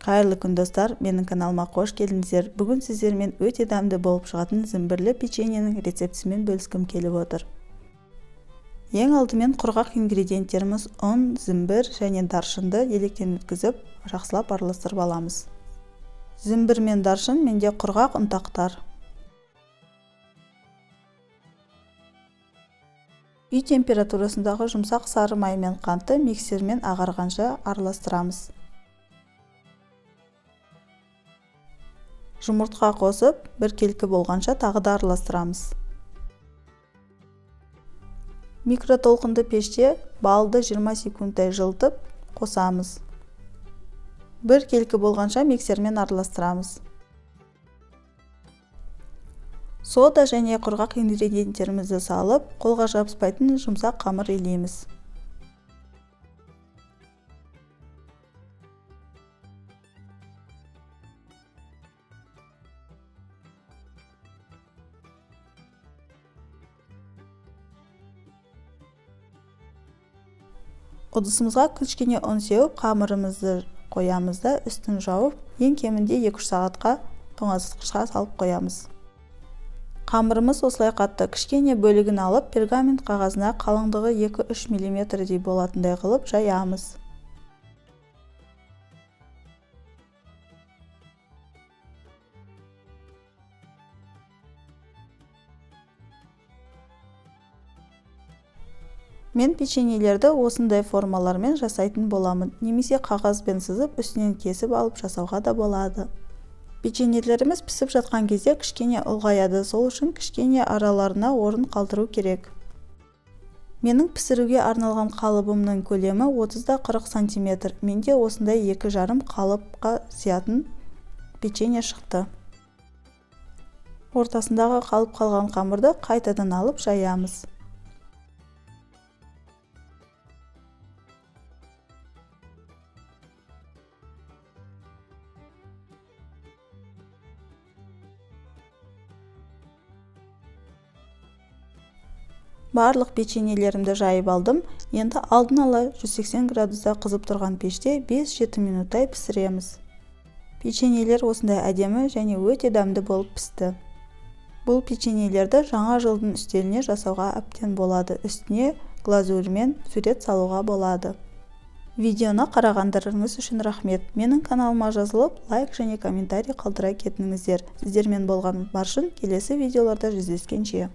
Қайырлы күн достар, менің каналыма қош келдіңіздер. Бүгін сіздермен өте дәмді болып шығатын зімбірлі печеньенің рецептісімен бөліскім келіп отыр. Ең алдымен құрғақ ингредиенттеріміз ұн, зімбір және даршынды електен өткізіп, жақсылап араластырып аламыз. Зімбір мен даршын менде құрғақ ұнтақтар. Үй температурасындағы жұмсақ сары май мен қантты миксермен ағарғанша араластырамыз. Жұмыртқа қосып, біркелкі болғанша тағы да араластырамыз. Микротолқынды пеште балды 20 секундтай жылытып қосамыз. Біркелкі болғанша миксермен араластырамыз. Сода және құрғақ ингредиенттерімізді салып, қолға жабыспайтын жұмсақ қамыр илейміз. Ыдысымызға кішкене ұн сеуіп, қамырымызды қоямыз да үстін жауып, ең кемінде 2-3 сағатқа тоңазытқышқа салып қоямыз. Қамырымыз осылай қатты, кішкене бөлігін алып, пергамент қағазына қалыңдығы 2-3 мм болатындай қылып жаямыз. Мен печеньелерді осындай формалармен жасайтын боламын, немесе қағазбен сызып, үстінен кесіп алып жасауға да болады. Печеньелеріміз пісіп жатқан кезде кішкене ұлғаяды, сол үшін кішкене араларына орын қалдыру керек. Менің пісіруге арналған қалыбымның көлемі 30-40 см. Менде осындай 2,5 қалыпқа сиятын печенье шықты. Ортасындағы қалып қалған қамырды қайтадан алып жаямыз. Барлық печеньелерімді жайып алдым. Енді алдын ала 180 градуста қызып тұрған пеште 5-7 минуттай пісіреміз. Печеньелер осындай әдемі және өте дәмді болып пісті. Бұл печеньелерді жаңа жылдың үстеліне жасауға әбден болады. Үстіне глазурьмен сурет салуға болады. Видеоны қарағандарыңыз үшін рахмет. Менің каналыма жазылып, лайк және комментарий қалдыра кетіңіздер. Сіздермен болған баршын келесі видеоларда жүздескенше.